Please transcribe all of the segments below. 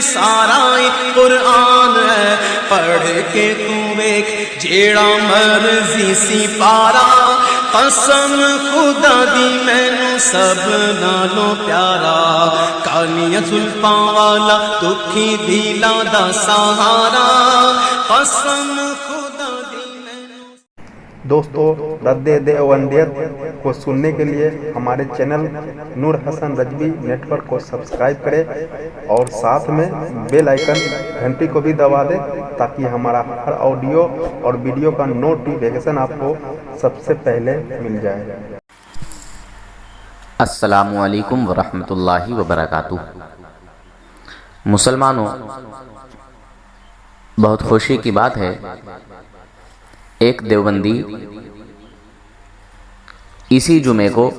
سارا قرآن ہے، پڑھ کے تو ویکھ جیڑا مرضی سی پارا، قسم خدا دی مینوں سب نالوں پیارا، کالیاں زلفاں والا دکھی دلاں دا سہارا، قسم خدا دی مینوں۔ دوستو، رد دیوبندیت کو سننے کے لیے ہمارے چینل نور حسن رجوی نیٹ ورک کو سبسکرائب کریں اور ساتھ میں بیل آئیکن گھنٹی کو بھی دبا دیں تاکہ ہمارا ہر آڈیو اور ویڈیو کا نوٹیفیکیشن آپ کو سب سے پہلے مل جائے۔ السلام علیکم ورحمۃ اللہ وبرکاتہ۔ مسلمانوں، بہت خوشی کی بات ہے، ایک دیوبندی اسی جمعے کو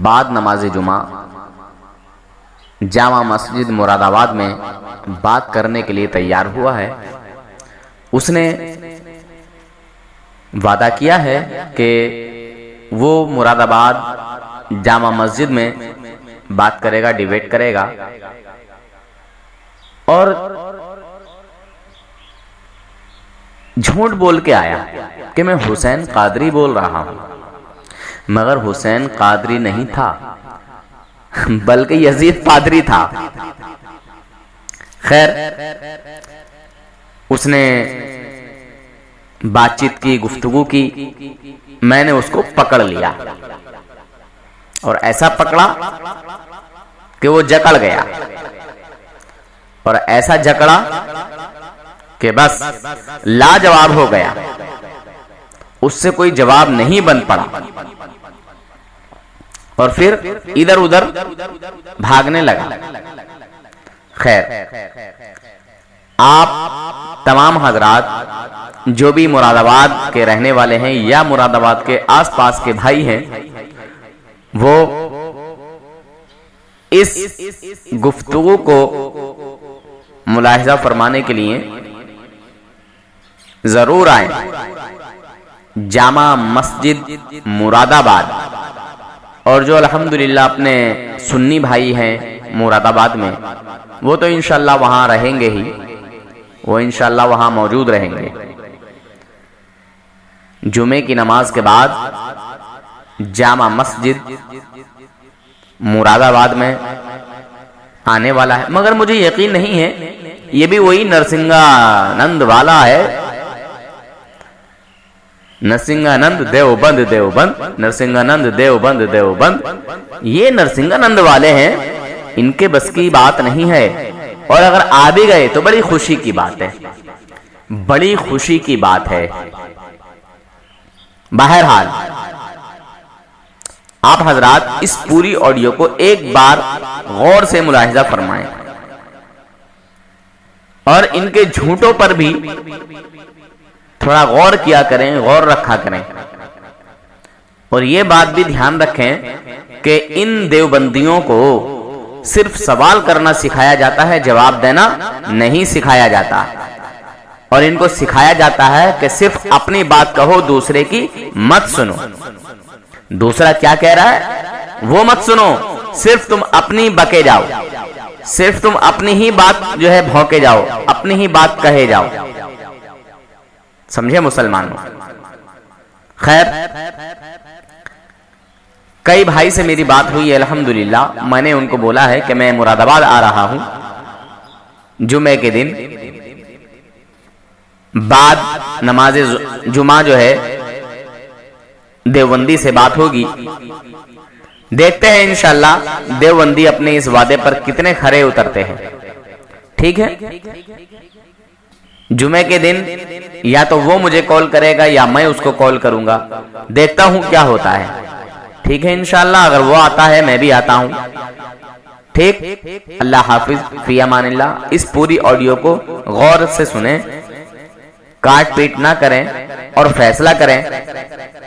بعد نماز جمعہ جامع مسجد مراد آباد میں بات کرنے کے لیے تیار ہوا ہے۔ اس نے وعدہ کیا ہے کہ وہ مراد آباد جامع مسجد میں بات کرے گا، ڈیبیٹ کرے گا، اور جھوٹ بول کے آیا کہ میں حسین قادری بول رہا ہوں، مگر حسین قادری نہیں تھا بلکہ یزید پادری تھا۔ خیر، اس نے بات چیت کی، گفتگو کی، میں نے اس کو پکڑ لیا اور ایسا پکڑا کہ وہ جکڑ گیا، اور ایسا جکڑا کہ بس لاجواب ہو گیا، اس سے کوئی جواب نہیں بن پڑا، اور پھر ادھر ادھر بھاگنے لگا۔ خیر، آپ تمام حضرات جو بھی مراد آباد کے رہنے والے ہیں یا مراد آباد کے آس پاس کے بھائی ہیں، وہ اس گفتگو کو ملاحظہ فرمانے کے لیے ضرور آئیں۔ جامع مسجد مراد آباد، اور جو الحمدللہ اپنے سنی بھائی ہیں مراد آباد میں، وہ تو انشاءاللہ وہاں رہیں گے ہی، وہ انشاءاللہ وہاں موجود رہیں گے۔ جمعے کی نماز کے بعد جامع مسجد مراد آباد میں آنے والا ہے، مگر مجھے یقین نہیں ہے یہ بھی وہی نرسنگانند والا ہے، نرسنگانند دیوبند دیوبند، نرسنگانند دیوبند دیوبند، یہ نرسنگانند والے ہیں، ان کے بس کی بات نہیں ہے، اور اگر آ بھی گئے تو بڑی خوشی کی بات ہے، بڑی خوشی کی بات ہے۔ بہرحال آپ حضرات اس پوری آڈیو کو ایک بار غور سے ملاحظہ فرمائیں، اور ان کے جھوٹوں پر بھی تھوڑا غور کیا کریں، غور رکھا کریں، اور یہ بات بھی دھیان رکھیں کہ ان دیوبندیوں کو صرف سوال کرنا سکھایا جاتا ہے، جواب دینا نہیں سکھایا جاتا، اور ان کو سکھایا جاتا ہے کہ صرف اپنی بات کہو، دوسرے کی مت سنو۔ دوسرا کیا کہہ رہا ہے وہ مت سنو، صرف تم اپنی بکے جاؤ، صرف تم اپنی ہی بات جو ہے بھونکے جاؤ، اپنی ہی بات کہے جاؤ۔ سمجھے مسلمانوں؟ خیر، کئی بھائی سے میری بات ہوئی ہے الحمدللہ، میں نے ان کو بولا ہے کہ میں مراد آباد آ رہا ہوں جمعے کے دن، بعد نماز جمعہ جو ہے دیوبندی سے بات ہوگی، دیکھتے ہیں انشاءاللہ دیوبندی اپنے اس وعدے پر کتنے کھرے اترتے ہیں۔ ٹھیک ہے، جمعے کے دن یا تو وہ مجھے کال کرے گا یا میں اس کو کال کروں گا، دیکھتا ہوں کیا ہوتا ہے۔ ٹھیک ہے انشاءاللہ، اگر وہ آتا ہے میں بھی آتا ہوں۔ ٹھیک، اللہ حافظ، فی امان اللہ۔ اس پوری آڈیو کو غور سے سنیں، کاٹ پیٹ نہ کریں اور فیصلہ کریں۔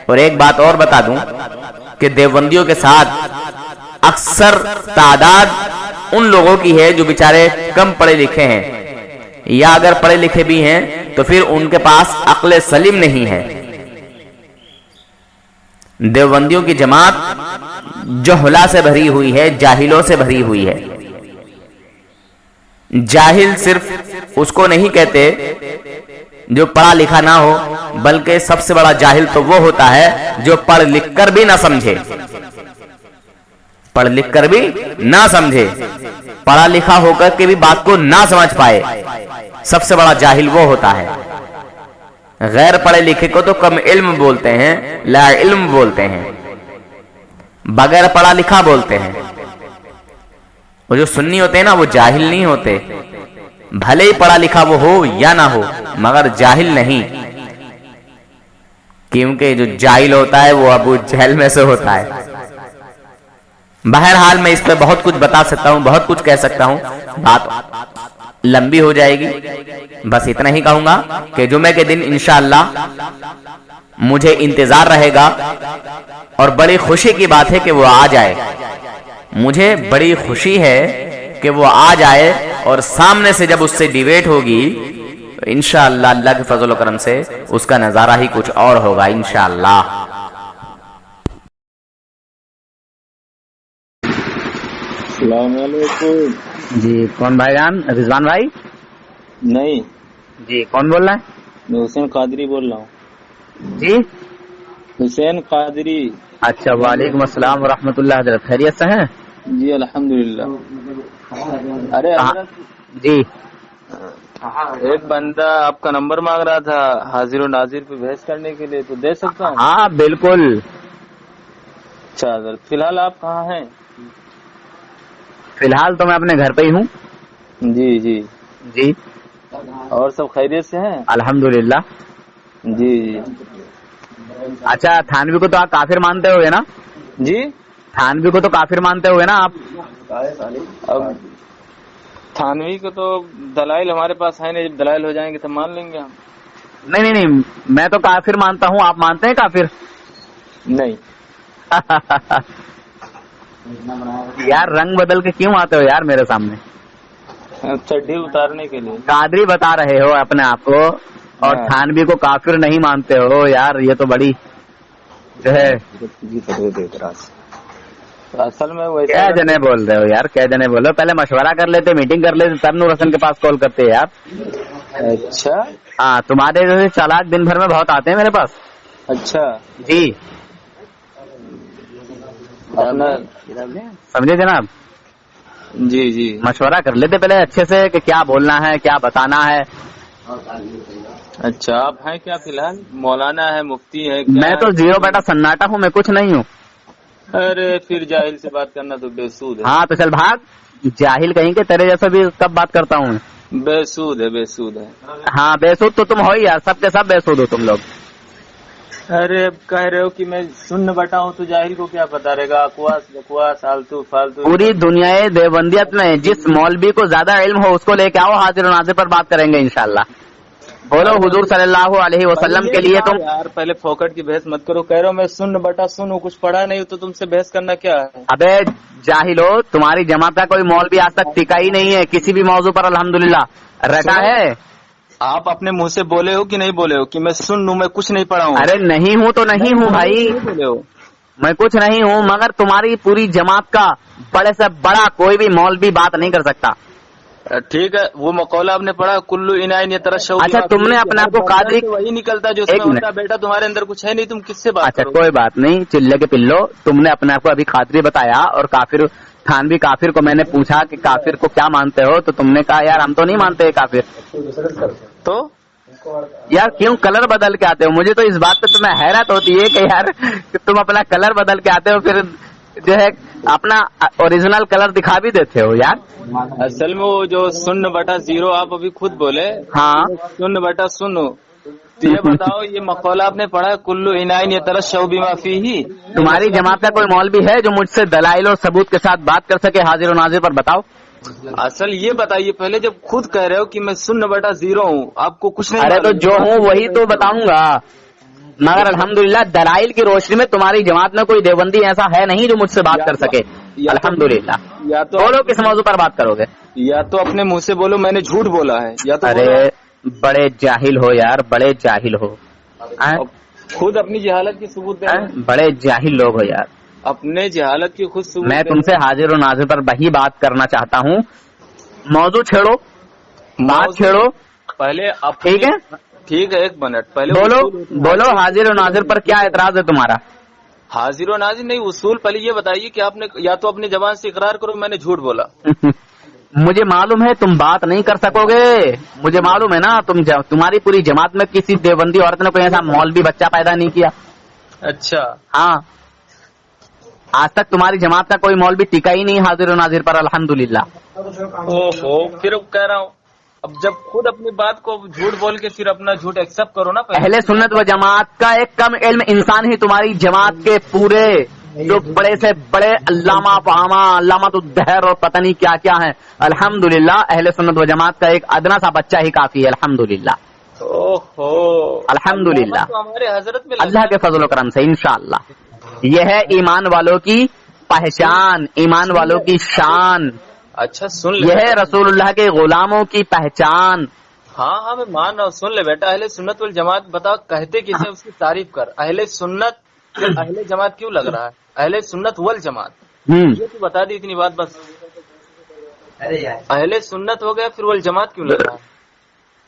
اور ایک بات اور بتا دوں کہ دیوبندیوں کے ساتھ اکثر تعداد ان لوگوں کی ہے جو بیچارے کم پڑھے لکھے ہیں، یا اگر پڑھے لکھے بھی ہیں تو پھر ان کے پاس عقل سلیم نہیں ہے۔ دیوبندیوں کی جماعت جہلا سے بھری ہوئی ہے، جاہلوں سے بھری ہوئی ہے۔ जाहिल सिर्फ उसको नहीं कहते जो पढ़ा लिखा ना हो, बल्कि सबसे बड़ा जाहिल तो वो होता है जो पढ़ लिख कर भी ना समझे, पढ़ लिख कर भी ना समझे, पढ़ा लिखा होकर के भी बात को ना समझ पाए, सबसे बड़ा जाहिल वो होता है। गैर पढ़े लिखे को तो कम इल्म बोलते हैं, ला इल्म बोलते हैं, बगैर पढ़ा लिखा बोलते हैं। वो जो सुन्नी होते हैं ना, वो जाहिल नहीं होते, भले ही पढ़ा लिखा वो हो या ना हो, मगर जाहिल नहीं, क्योंकि जो जाहिल होता है वो अबू जहल में से होता है। बहरहाल मैं इस पे बहुत कुछ बता सकता हूं, बहुत कुछ कह सकता हूं, बात लंबी हो जाएगी। बस इतना ही कहूंगा कि जुमे के दिन इंशाअल्लाह मुझे इंतजार रहेगा, और बड़ी खुशी की बात है कि वो आ जाए। मुझे बड़ी खुशी है कि वो आ जाए, और सामने से जब उससे डिबेट होगी तो इंशाअल्लाह अल्लाह के फजल और करम से उसका नजारा ही कुछ और होगा इंशाअल्लाह। अस्सलामुअलैकुम। जी कौन भाईजान? रिजवान भाई? नहीं, जी कौन बोल रहा है? मैं हुसैन कादरी बोल रहा हूँ। जी हुसैन कादरी। अच्छा, वालेकुम अस्सलाम व रहमतुल्लाह। हज़रत खैरियत से हैं? जी अल्हम्दुलिल्लाह। अरे हज़रत, जी एक बंदा आपका नंबर मांग रहा था हाजिर और नाजिर पे बहस करने के लिए, तो दे सकता हूँ? हाँ बिल्कुल। अच्छा हज़रत, फिलहाल आप कहाँ हैं? फिलहाल तो मैं अपने घर पे ही हूँ। जी जी जी और सब खैरियत से हैं? अल्हम्दुलिल्लाह। जी जी। अच्छा, थानवी को तो आप काफिर मानते होगे ना? जी थानवी को तो काफिर मानते होगे ना आप? अब थानवी को तो दलाइल हमारे पास है नहीं, जब दलाइल हो जाएंगे तो मान लेंगे हम। नहीं नहीं नहीं, मैं तो काफिर मानता हूँ, आप मानते हैं काफिर? नहीं। यार रंग बदल के क्यों आते हो यार मेरे सामने? चड्ढी उतारने के लिए। कादरी बता रहे हो अपने आप को, और हाँ। थानवी को काफिर नहीं मानते हो यार, ये तो बड़ी जो है। असल में वैसे क्या जने बोल रहे हो यार, क्या जने बोल रहे हो? पहले मशवरा कर लेते, मीटिंग कर लेते, तब नूर हसन के पास कॉल करते यार। अच्छा हाँ, तुम्हारे जैसे चालाक दिन भर में बहुत आते हैं मेरे पास। अच्छा। जी अपना समझे जनाब? जी जी। मशवरा कर लेते पहले अच्छे से कि क्या बोलना है, क्या बताना है। अच्छा, आप हैं क्या फिलहाल? मौलाना है, मुफ्ती है क्या? मैं तो जीरो बेटा सन्नाटा हूँ, मैं कुछ नहीं हूँ। अरे फिर जाहिल से बात करना तो बेसूद है। हाँ तो चल भाग, जाहिल कहीं के, तेरे जैसा भी कब बात करता हूँ। बेसूद है, बेसूद है। हाँ बेसूद तो तुम हो ही यार, सबके सब बेसूद हो तुम लोग। अरे अब कह रहे हो कि मैं सुन्न बटा हूँ, तो जाहिल को क्या पता रहेगा? अकवास बकवास आलतू फालतू। पूरी दुनिया देवबंदियत में जिस मौलवी को ज्यादा इल्म हो उसको लेके आओ, हाजिर नाजिर पर बात करेंगे इंशाल्लाह। बोलो हुजूर सल्लल्लाहु अलैहि वसल्लम के लिए तुम। यार पहले फोकट की बहस मत करो। कह रहे हो मैं सुन्न बटा सुन, कुछ पढ़ा नहीं तो तुमसे बहस करना क्या है? अबे जाहिलो, तुम्हारी जमात का कोई मौलवी आज तक टिका ही नहीं है किसी भी मौजू पर, अल्हम्दुलिल्लाह रटा है। आप अपने मुंह से बोले हो कि नहीं बोले हो कि मैं सुन लूं, मैं कुछ नहीं पढ़ा हूँ? अरे नहीं हूँ तो नहीं हूँ भाई, बोले हो मैं कुछ नहीं हूँ, मगर तुम्हारी पूरी जमात का बड़े से बड़ा कोई भी मौलवी बात नहीं कर सकता। ठीक है, वो मकौला आपने पढ़ा, कुल्लू इनाइन ये तरह शौक। अच्छा, तुमने अपने आप को कादरी, वही निकलता जो एक मिनट बेटा तुम्हारे अंदर कुछ है नहीं, तुम किससे बात अच्छा करोगे? कोई बात नहीं, चिल्ले के पिल्लो, तुमने अपने आप को अभी कादरी बताया, और काफिर थानवी काफिर को मैंने पूछा कि काफिर को क्या मानते हो, तो तुमने कहा यार हम तो नहीं मानते काफिर। तो यार क्यों कलर बदल के आते हो? मुझे तो इस बात पे तुम्हें हैरत होती है कि यार कि तुम अपना कलर बदल के आते हो, फिर जो है अपना ओरिजिनल कलर दिखा भी देते हो यार। असल में वो जो शून्य बटा जीरो आप अभी खुद बोले, हाँ शून्य बटा शून्य, तो ये बताओ ये मकौला आपने पढ़ा, कुल्लू इनाइन ये तरह शौबी माफी ही। तुम्हारी जमात का कोई मौलवी है जो मुझसे दलाइल और सबूत के साथ बात कर सके हाजिर और नाजिर पर? बताओ। असल ये बताइए पहले, जब खुद कह रहे हो कि मैं शून्य बटा जीरो हूँ, आपको कुछ नहीं? अरे तो जो हूँ वही तो बताऊंगा, मगर अल्हम्दुलिल्लाह दलाइल की रोशनी में तुम्हारी जमात में कोई देवबंदी ऐसा है नहीं जो मुझसे बात कर सके। अल्हम्दुलिल्लाह। या तो बोलो किस मौजू पर बात करोगे? या तो अपने मुंह से बोलो मैंने झूठ बोला है, या तो अरे बड़े जाहिल हो यार, बड़े जाहिल हो। खुद अपनी जहालत की सबूत दे। बड़े जाहिल लोग हो यार। अपने जहालत की खुद सबूत मैं तुमसे हाजिर और नाजिर पर वही बात करना चाहता हूँ मौजू छेड़ो, बात छेड़ो, पहले अब ठीक है? ठीक है, 1 मिनट पहले बोलो बोलो, हाजिर और नाजिर पर क्या एतराज है तुम्हारा? हाजिर और नाजिर नहीं, उसूल पहले ये बताइए कि आपने या तो अपनी जबान से इकरार करो मैंने झूठ बोला। मुझे मालूम है तुम बात नहीं कर सकोगे, मुझे मालूम है ना, तुम्हारी पूरी जमात में किसी देवबंदी औरत ने कोई ऐसा मौलवी बच्चा पैदा नहीं किया। अच्छा, हाँ, आज तक तुम्हारी जमात का कोई मौलवी टिका ही नहीं हाजिर और नाजिर पर, अल्हम्दुलिल्लाह। ओहो, फिर कह रहा हूँ, अब जब खुद अपनी बात को झूठ बोल के फिर अपना झूठ एक्सेप्ट करो ना। अहले सुन्नत व जमात का एक कम इल्म इंसान ही तुम्हारी जमात के पूरे जो बड़े से बड़े अल्लामा फहामा, अल्लामा तो दहर और पता नहीं क्या क्या है, अल्हम्दुलिल्लाह अहले सुन्नत व जमात का एक अदना सा बच्चा ही काफी है, अल्हम्दुलिल्लाह। ओहो, अल्हम्दुलिल्लाह, तो हमारे हजरत में अल्लाह के फजल करम से इंशाअल्लाह। यह है ईमान वालों की पहचान, ईमान वालों की शान, अच्छा सुन ले, यह है रसूलुल्लाह के गुलामों की पहचान। हाँ हाँ मैं मान रहा हूँ, सुन ले बेटा, अहले सुन्नत वल जमात बता कहते किसे, उसकी तारीफ कर। अहले सुन्नत अहले जमात क्यों लग रहा है, अहले सुन्नत वल जमात, ये तो बता दी इतनी बात बस। अहले सुन्नत हो गया फिर वल जमात क्यों लग रहा है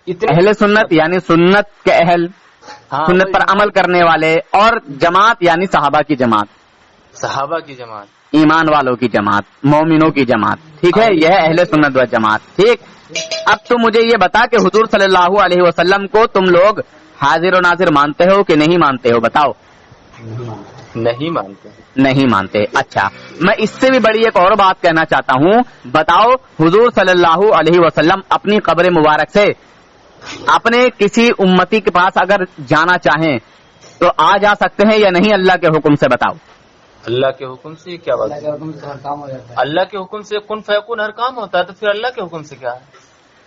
इतनी? अहले सुन्नत यानी सुन्नत के अहल, हाँ, सुन्नत पर अमल करने वाले, और जमात यानी सहाबा की जमात, सहाबा की जमात, ईमान वालों की जमात, मोमिनों की जमात, ठीक है, यह अहले सुन्नत व जमात। ठीक, अब तुम मुझे ये बता कि हुजूर सल्लल्लाहु अलैहि वसल्लम को तुम लोग हाजिर और नाजिर मानते हो कि नहीं मानते हो, बताओ। नहीं मानते, नहीं मानते, अच्छा। मैं इससे भी बड़ी एक और बात कहना चाहता हूँ, बताओ हुजूर सल्लल्लाहु अलैहि वसल्लम अपनी कब्र मुबारक से अपने किसी उम्मती के पास अगर जाना चाहें तो आ जा सकते हैं या नहीं, अल्लाह के हुक्म से, बताओ। अल्लाह के हुक्म से क्या बात है? अल्लाह के हुक्म से कुन फयकुन हर काम होता है, तो फिर अल्लाह के हुक्म से क्या है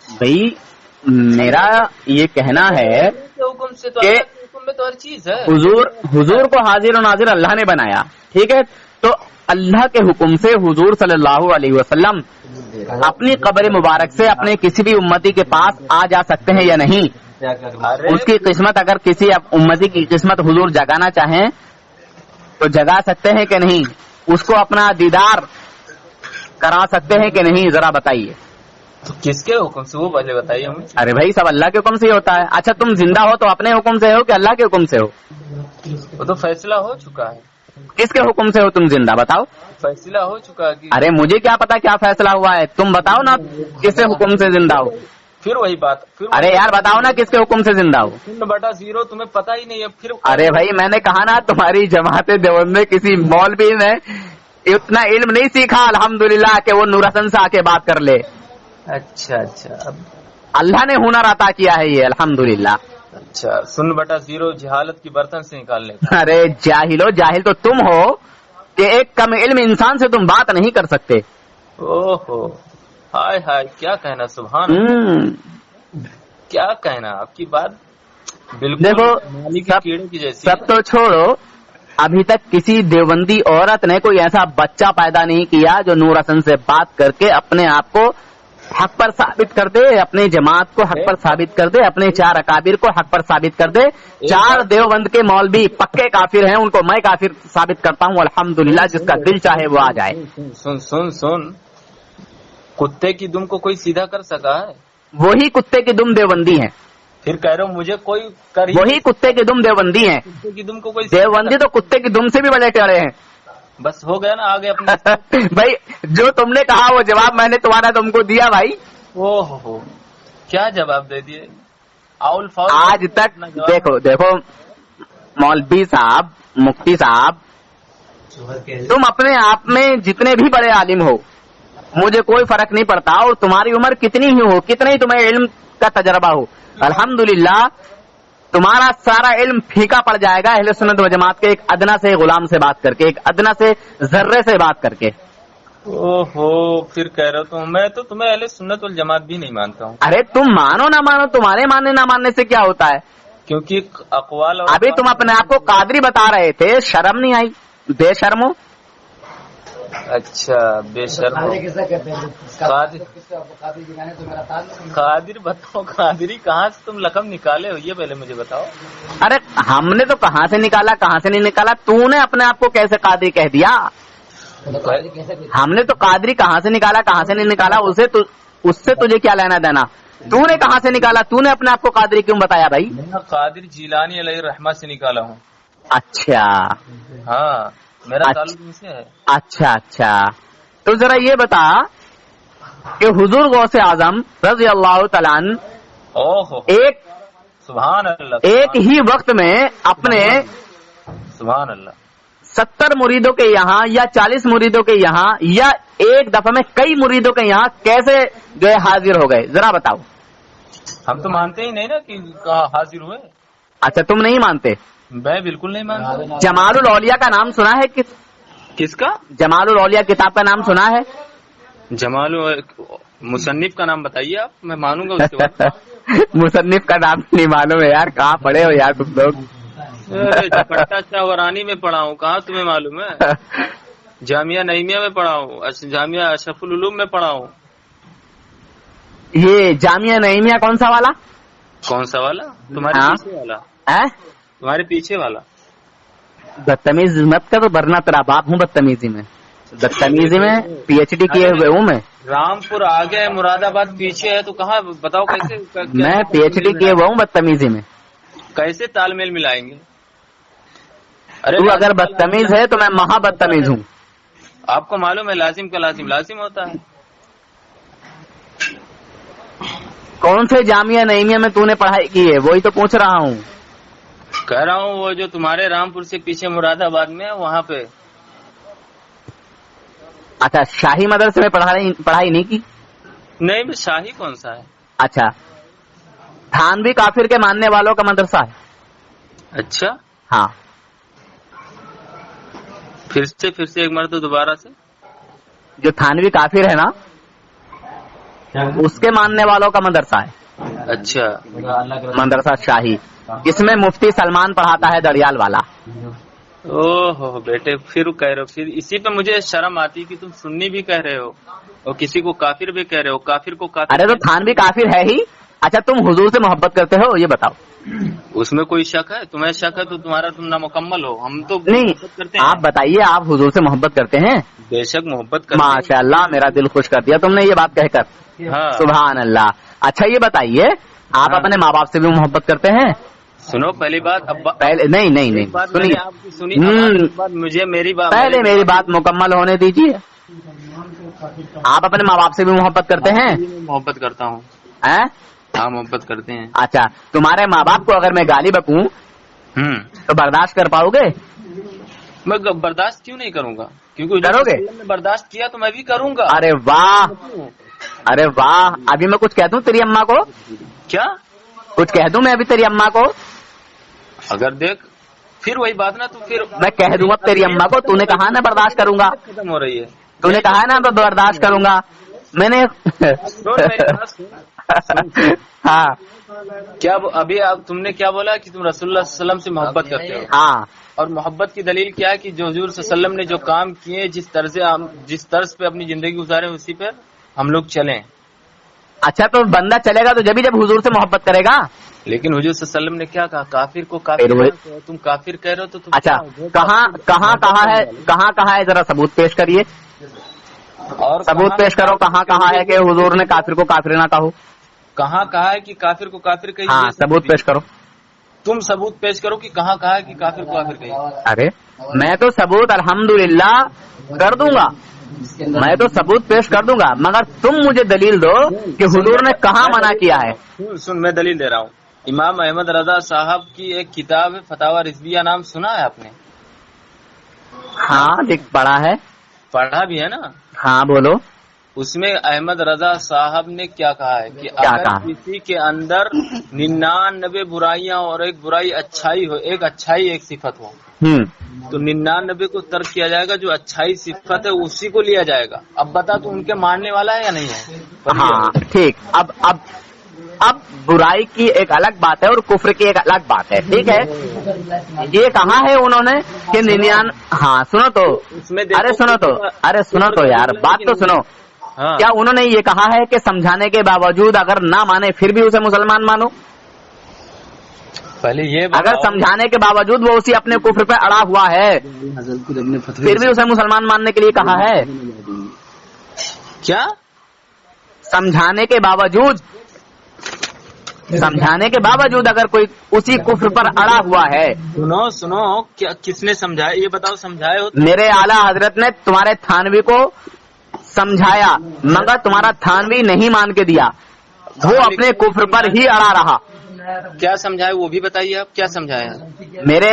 भाई? मेरा ये कहना है हुक्म से तो कि अल्लाह के हुक्म में तो हर चीज है। हुजूर को हाजिर और नाजिर अल्लाह ने बनाया, ठीक है, तो अल्लाह के हुक्म से हुजूर सल्लल्लाहु अलैहि वसल्लम अपनी कब्र मुबारक से अपने किसी भी उम्मती के पास आ जा सकते हैं या नहीं? उसकी किस्मत, अगर किसी उम्मती की किस्मत हुजूर जगाना चाहें तो जगा सकते हैं कि नहीं? उसको अपना दीदार करा सकते हैं कि नहीं, जरा बताइए। तो किसके हुक्म से, वो पहले बताइए हमें। अरे भाई, सब अल्लाह के हुक्म से ही होता है। अच्छा, तुम जिंदा हो तो अपने हुक्म से हो कि अल्लाह के हुक्म से हो? वो तो फैसला हो चुका है। किसके हुक्म से हो तुम जिंदा, बताओ। फैसला हो चुका है कि... अरे मुझे क्या पता क्या फैसला हुआ है, तुम बताओ ना किसके हुक्म से जिंदा हो। फिर वही बात, फिर अरे यार बताओ ना किसके हुक्म से जिंदा हो। 0/0 तुम्हें पता ही नहीं है फिर। अरे भाई, मैंने कहा ना तुम्हारी जमात देवबंद में किसी मौलवी ने इतना इल्म नहीं सीखा अल्हम्दुलिल्लाह कि वो नूर हसन से आके बात कर ले। अच्छा अच्छा, अब अल्लाह ने हुनर अता किया है ये, अल्हम्दुलिल्लाह। अच्छा, 0/0 जहालत की बर्तन से निकालने। अरे जाहिलो, जाहिल तो तुम हो कि एक कम इल्म इंसान से तुम बात नहीं कर सकते। ओहो, हाय हाय, क्या कहना, सुभान, क्या कहना, आपकी बात बिल्कुल देखो, नाली के कीड़े की जैसी। सब तो छोड़ो, अभी तक किसी देवबंदी औरत ने कोई ऐसा बच्चा पैदा नहीं किया जो नूर हसन से बात करके अपने आप को हक पर साबित कर दे, अपने जमात को हक पर साबित कर दे, अपने 4 अकाबिर को हक पर साबित कर दे। 4 देवबंद के मौलवी पक्के काफिर हैं, उनको मैं काफिर साबित करता हूँ अल्हम्दुलिल्लाह, जिसका दिल चाहे वो आ जाए। सुन सुन सुन, कुत्ते की दुम को कोई सीधा कर सका है? वही कुत्ते की दुम देवबंदी है। फिर कह रहे हो मुझे कोई कर, वही कुत्ते की दुम देवबंदी है। कुत्ते की दुम को कोई देवबंदी तो कुत्ते की दुम से भी बड़े टेढ़े हैं। बस हो गया ना, आगे अपने भाई, जो तुमने कहा वो जवाब मैंने तुम्हारा तुमको दिया भाई। ओहो, क्या जवाब दे दिए? आउल फाउल आज तक देखो मौलवी साहब, मुफ्ती साहब, तुम अपने आप में जितने भी बड़े आलिम हो, मुझे कोई फर्क नहीं पड़ता, और तुम्हारी उम्र कितनी ही हो, कितने ही तुम्हें इल्म का तजर्बा हो, अल्हम्दुलिल्लाह तुम्हारा सारा इल्म फीका पड़ जाएगा अहले सुन्नत व जमात के एक अदना से गुलाम से बात करके, एक अदना से जर्रे से बात करके। ओहो, फिर कह रहे हो तो मैं तो तुम्हें अहले सुन्नत वल जमात भी नहीं मानता हूँ। अरे तुम मानो ना मानो, तुम्हारे मानने ना मानने से क्या होता है? क्योंकि अकवाल और अभी तुम अपने आप को कादरी बता रहे थे, शर्म नहीं आई? बेशर्मो। अच्छा, बेशर्म। कादिर बताओ, कादिरी कहाँ से तुम लकम निकाले हो, ये पहले मुझे बताओ। अरे हमने तो कहाँ से निकाला, कहाँ से नहीं निकाला, तूने अपने आप को कैसे कादरी कह दिया? हमने तो कादरी कहाँ से निकाला, कहाँ से नहीं निकाला, उसे उससे तुझे क्या लेना देना? तूने कहाँ से निकाला? तूने अपने आप को कादरी क्यों बताया भाई? मैं कादिर जिलानी अलैहि रहमत से निकाला हूँ। अच्छा हाँ, मेरा अच्छा। ताल्लुक इनसे है। अच्छा अच्छा, तो जरा ये बता कि हुजूर गौसे आजम रज़ी अल्लाह तआला अन्हु ओहो, एक सुभान अल्लाह, एक ही वक्त में अपने सुभान अल्लाह। 70 मुरीदों के यहाँ या 40 मुरीदों के यहाँ या एक दफा में कई मुरीदों के यहाँ कैसे जो है हाजिर हो गए, जरा बताओ। हम तो मानते ही नहीं ना कि कहाँ हाजिर हुए। अच्छा, तुम नहीं मानते? मैं बिल्कुल नहीं मानता। जमालुल औलिया का नाम सुना है? किसका? जमालुल औलिया किताब का नाम सुना है? जमाल मुसन्निफ का नाम बताइए आप, मैं मानूंगा उसके बाद। मुसन्निफ का नाम नहीं मालूम है यार, कहाँ पढ़े हो यार तुम लोग? झपट्टा चावरानी में पढ़ा हूँ, कहाँ तुम्हें मालूम है? जामिया नईमिया में पढ़ा हूँ, जामिया अशरफुल उलूम में पढ़ा हूँ। ये जामिया नईमिया कौन सा वाला? कौन सा वाला? तुम्हारे हाँ? पीछे वाला। है? तुम्हारे पीछे वाला। बदतमीज मत कर, वरना तेरा बाप हूँ बदतमीजी में। बदतमीजी में पीएचडी किए हुए हूँ मैं। रामपुर आगे है, मुरादाबाद पीछे है, तो कहाँ बताओ कैसे? मैं पीएचडी किए हुआ हूँ बदतमीजी में। कैसे तालमेल मिलाएंगे? तू अगर बदतमीज है तो मैं महा बदतमीज हूँ। आपको मालूम है लाजिम का लाजिम लाजिम होता है। कौन से जामिया नईमिया में तूने पढ़ाई की है, वही तो पूछ रहा हूँ। कह रहा हूँ वो जो तुम्हारे रामपुर से पीछे मुरादाबाद में है, वहाँ पे। अच्छा, शाही मदरसे में पढ़ाई नहीं की? नहीं, मैं शाही कौन सा है? अच्छा, थानवी काफिर के मानने वालों का मदरसा है। अच्छा, हाँ। फिर से एक मर्द दोबारा से। जो थानवी काफिर है ना, उसके मानने वालों का मदरसा है। अच्छा, मदरसा शाही, इसमें मुफ्ती सलमान पढ़ाता है, दड़ियाल वाला। ओहो बेटे, फिर कह रहे हो, फिर इसी पे मुझे शर्म आती कि तुम सुन्नी भी कह रहे हो और किसी को काफिर भी कह रहे हो। काफिर को काफिर। अरे तो थानवी काफिर है ही। अच्छा, तुम हुजूर से मोहब्बत करते हो, ये बताओ। उसमें कोई शक है? तुम्हें शक है तो तुम नामुकम्मल हो। हम तो नहीं, करते हैं। आप बताइए, आप हुजूर से मोहब्बत करते हैं? बेशक मोहब्बत करते हैं। माशाअल्लाह, मेरा दिल खुश कर दिया तुमने ये बात कहकर। हाँ। सुभान अल्लाह। अच्छा, ये बताइए, आप अपने माँ बाप से भी मोहब्बत करते हैं? सुनो, पहली बात पहले नहीं सुनिए, आपकी सुनिए, मुझे मेरी बात पहले मेरी बात मुकम्मल होने दीजिए। आप अपने माँ बाप से भी मोहब्बत करते हैं? मोहब्बत करता हूँ। हैं? हाँ, मोहब्बत करते हैं। अच्छा, तुम्हारे माँ बाप को अगर मैं गाली बकूं तो बर्दाश्त कर पाओगे? मैं बर्दाश्त क्यों नहीं करूँगा? क्योंकि करोगे? ने बर्दाश्त किया तो मैं भी करूँगा। अरे वाह, अरे वाह। अभी मैं कुछ कह दूं तेरी अम्मा को? क्या कुछ कह दूं मैं अभी तेरी अम्मा को? अगर देख, फिर वही बात ना, तो फिर मैं कह दूंगा तेरी अम्मा को, तूने कहा ना बर्दाश्त करूंगा। खत्म हो रही है। तूने कहा ना मैं बर्दाश्त करूंगा। मैंने हाँ, क्या अभी आप तुमने क्या बोला कि तुम रसूलुल्लाह सल्लल्लाहु अलैहि वसल्लम से मोहब्बत करते हो? हाँ। और मोहब्बत की दलील क्या है कि जो हुजूर सल्लल्लाहु अलैहि वसल्लम ने जो काम किए, जिस तर्ज पे अपनी जिंदगी गुजारे, उसी पे हम लोग चलें। अच्छा, तो बंदा चलेगा तो जब हुजूर से मोहब्बत करेगा। लेकिन हुजूर सल्लल्लाहु अलैहि वसल्लम ने क्या कहा? काफिर को काफिर, तुम काफिर कह रहे हो तो तुम। अच्छा, कहाँ है, जरा सबूत पेश करिए। और सबूत पेश करो, कहाँ है कि हुजूर ने काफिर को काफिर ना कहो? कहाँ कहा है कि काफिर को काफिर कहिए? हाँ, सबूत पेश करो। तुम सबूत पेश करो कि कहाँ कहा है कि काफिर को काफिर कहिए। अरे मैं तो सबूत अल्हम्दुलिल्लाह कर दूंगा, मैं तो सबूत पेश कर दूंगा, मगर तुम मुझे दलील दो कि हुजूर ने कहाँ मना किया है। सुन, मैं दलील दे रहा हूँ। इमाम अहमद रजा साहब की एक किताब है, फतावा रिजविया, नाम सुना है आपने? हाँ, देख पढ़ा है। पढ़ा भी है ना? हाँ, बोलो। उसमें अहमद रजा साहब ने क्या कहा है कि अगर किसी के अंदर 99 बुराइयां और एक बुराई अच्छाई हो, एक अच्छाई एक सिफत हो, तो 99 को तर्क किया जाएगा, जो अच्छाई सिफत है उसी को लिया जाएगा। अब बता, तू उनके मानने वाला है या नहीं है? हाँ, ठीक। अब बुराई की एक अलग बात है और कुफ्र की एक अलग बात है, ठीक है। ये कहा है उन्होंने कि 99। हाँ, सुनो तो, अरे सुनो तो यार, बात तो सुनो। हाँ। क्या उन्होंने ये कहा है कि समझाने के बावजूद अगर ना माने फिर भी उसे मुसलमान मानो? पहले ये अगर समझाने के बावजूद वो उसी अपने कुफ्र पे अड़ा हुआ है, फिर भी उसे मुसलमान मानने के लिए कहा है? क्या? समझाने के बावजूद अगर कोई उसी कुफ्र पर अड़ा हुआ है। सुनो क्या किसने समझाया ये बताओ, समझाए हो? मेरे आला हजरत ने तुम्हारे थानवी को समझाया, मगर तुम्हारा थानवी नहीं मान के दिया, वो अपने कुफ्र पर ही अड़ा रहा। क्या समझाया वो भी बताइए आप, क्या समझाया? मेरे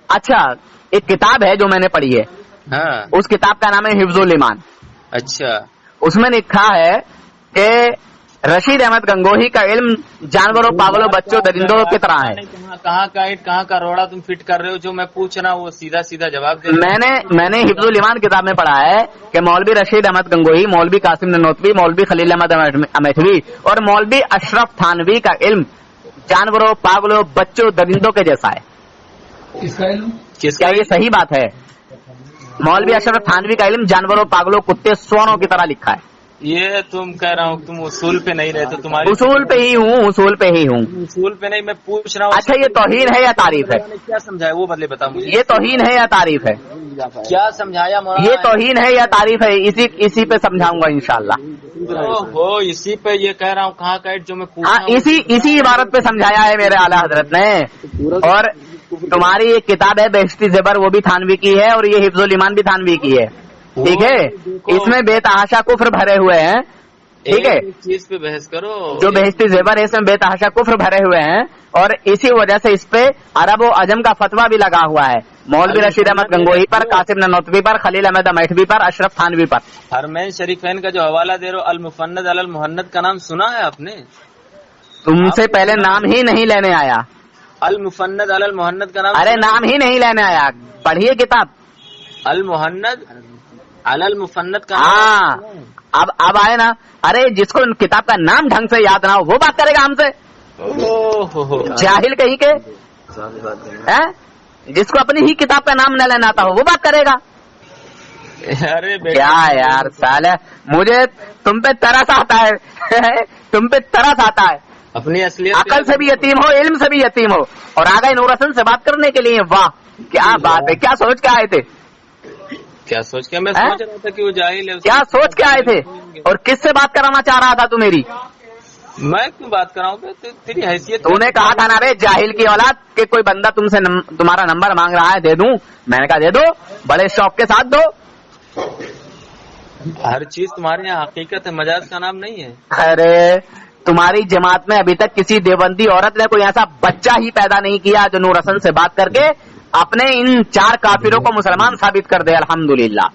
अच्छा एक किताब है जो मैंने पढ़ी है, हाँ। उस किताब का नाम है हिफ्जुल ईमान। अच्छा। उसमें लिखा है कि रशीद अहमद गंगोही का इल्म जानवरों, पागलों, बच्चों, दरिंदों की तरह है। कहाँ का रोड़ा तुम फिट कर रहे हो? जो मैं पूछ रहा हूँ वो सीधा सीधा जवाब दे। मैंने हिफ्जुल ईमान किताब में पढ़ा है कि मौलवी रशीद अहमद गंगोही, मौलवी कासिम ननोतवी, मौलवी खलील अहमद अमेठवी और मौलवी अशरफ थानवी का इल्म जानवरों, पागलों, बच्चों, दरिंदों के जैसा है। क्या ये सही बात है? मौलवी अशरफ थानवी का इल्म जानवरों, पागलों, कुत्ते, सोनों की तरह लिखा है। ये तुम कह रहा हूँ तुम उसूल पे नहीं रहते, तुम्हारी उसूल पे ही हूँ। उसूल पे नहीं, मैं पूछ रहा हूँ। अच्छा ये तौहीन है या तारीफ है? क्या समझाया वो बदले बताओ मुझे। ये तौहीन है या तारीफ है? क्या समझाया मौलाना? ये तौहीन है या तारीफ है? इसी पे समझाऊंगा इंशाल्लाह। वो इसी पे ये कह रहा हूँ कहाँ का जो मैं पूछ रहा हूँ। इसी इबारत पे समझाया है मेरे आला हजरत ने। और तुम्हारी एक किताब है बेहश्ती ज़ेबर, वो भी थानवी की है, और ये हिफ्जुल ईमान भी थानवी की है। ठीक है, इसमें बेतहाशा कुफ्र भरे हुए हैं। ठीक है, चीज पे बहस करो। जो बेहश्ती ज़ेबर है इसमें बेतहाशा कुफ्र भरे हुए हैं, और इसी वजह से इस पे अरब और अजम का फतवा भी लगा हुआ है। मौलवी रशीद अहमद गंगोही पर, कासिम ननोतवी पर, खलील अहमद अमेठवी पर, अशरफ थानवी पर। हरमैन शरीफैन का जो हवाला दे रहे हो, अल मुफन्नद अल मुहन्नद का नाम सुना है आपने? तुमसे पहले नाम ही नहीं लेने आया। अल मुफन्नद अल मुहन्नद का नाम? अरे नाम ही नहीं लेने आया, पढ़िए किताब अल मुहन्नद अल मुफन्नद का। हाँ अब आए ना। अरे जिसको किताब का नाम ढंग से याद ना हो वो बात करेगा हमसे? जाहिल कहीं के हैं? जिसको अपनी ही किताब का नाम न लेना आता हो वो बात करेगा? अरे क्या यार साले, मुझे तुम पे तरस आता है तुम पे तरस आता है। अपनी असलियत, अकल से भी यतीम हो, इल्म से भी यतीम हो, और आ गए नूर हसन से बात करने के लिए। वाह क्या बात है। क्या सोच के आए थे? क्या सोच के? मैं सोच रहा था कि वो जाहिल है। क्या सोच के आए थे? और किससे बात कराना चाह रहा था तू मेरी? मैं क्यों बात कराऊं? तेरी हैसियत। तूने कहा था ना रे जाहिल की औलाद कि कोई बंदा तुमसे तुम्हारा नंबर मांग रहा है, दे दूं? मैंने कहा दे दो, बड़े शौक के साथ दो। हर चीज तुम्हारे यहाँ हकीकत है, मजाज का नाम नहीं है। अरे तुम्हारी जमात में अभी तक किसी देवबंदी औरत ने कोई ऐसा बच्चा ही पैदा नहीं किया जो नूर हसन से बात करके अपने इन 4 काफिरों को मुसलमान साबित कर दे। अल्हम्दुलिल्लाह।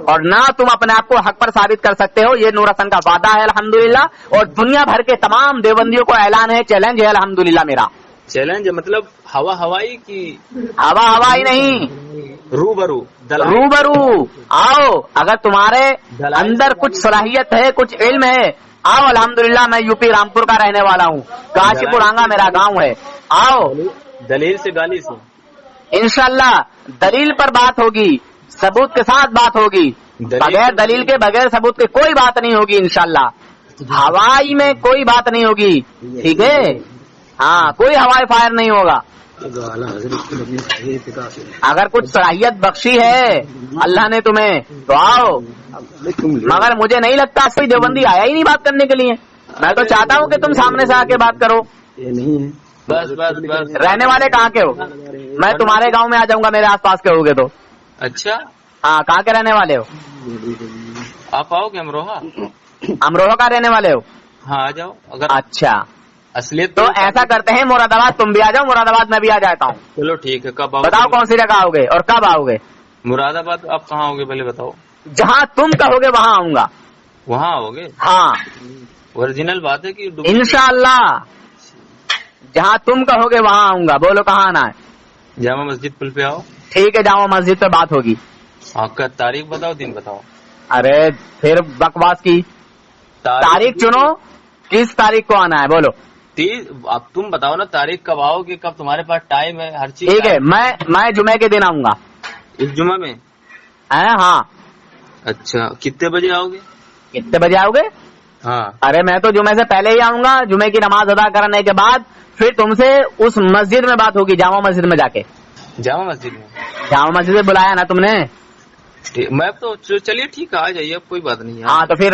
और ना तुम अपने आप को हक पर साबित कर सकते हो, ये नूर हसन का वादा है अल्हम्दुलिल्लाह। और दुनिया भर के तमाम देवबंदियों को ऐलान है, चैलेंज है अल्हम्दुलिल्लाह मेरा। चैलेंज मतलब हवा हवाई की? हवा हवाई नहीं, रूबरू आओ। अगर तुम्हारे अंदर कुछ सलाहियत है, कुछ इल्म है, आओ। अल्हम्दुलिल्लाह मैं यूपी रामपुर का रहने वाला हूँ, काशीपुर आंगा मेरा गांव है। आओ, दलील से गाली से इंशाल्लाह दलील पर बात होगी, सबूत के साथ बात होगी। बगैर दलील के, बगैर सबूत के कोई बात नहीं होगी इंशाल्लाह। हवाई में कोई बात नहीं होगी, ठीक है? हाँ, कोई हवाई फायर नहीं होगा। अगर कुछ सलाहियत बख्शी है अल्लाह ने तुम्हें तो आओ, मगर मुझे नहीं लगता कोई देवबंदी आया ही नहीं बात करने के लिए। मैं तो चाहता हूँ कि तुम सामने से आके बात करो। ये नहीं है। बस रहने वाले कहाँ के हो? मैं तुम्हारे गांव में आ जाऊंगा, मेरे आसपास के होगे तो। अच्छा हाँ, कहाँ के रहने वाले हो? आप आओगे अमरोहा? अमरोहा का रहने वाले हो? हाँ आ जाओ। अगर अच्छा असलियत तो ऐसा करते हैं, मुरादाबाद तुम भी आ जाओ, मुरादाबाद मैं भी आ जाता हूँ। चलो ठीक है। कब आओगे? बताओ कौन सी जगह आओगे और कब आओगे? मुरादाबाद आप कहाँ आओगे पहले बताओ। जहाँ तुम कहोगे वहाँ आऊंगा। वहाँ आओगे? हाँ ओरिजिनल बात है कि इंशाअल्लाह जहाँ तुम कहोगे वहाँ आऊंगा। बोलो कहाँ आना है? जामा मस्जिद पुल पे आओ। ठीक है, जामा मस्जिद पे बात होगी। आपका तारीख बताओ, दिन बताओ। अरे फिर बकवास की तारीख चुनो, किस तारीख को आना है बोलो। अब तुम बताओ ना तारीख कब आओगे, कब तुम्हारे पास टाइम है, हर चीज। ठीक है, मैं जुमे के दिन आऊंगा। इस जुमा में? हाँ। अच्छा, कितने बजे आओगे? कितने बजे आओगे? हाँ। अरे मैं तो जुमे से पहले ही आऊंगा। जुमे की नमाज अदा करने के बाद फिर तुमसे उस मस्जिद में बात होगी, जामा मस्जिद में जाके। जामा मस्जिद में? जामा मस्जिद में बुलाया ना तुमने, میں تو چلیے ٹھیک ہے، آ جائیے، اب کوئی بات نہیں ہے. ہاں تو پھر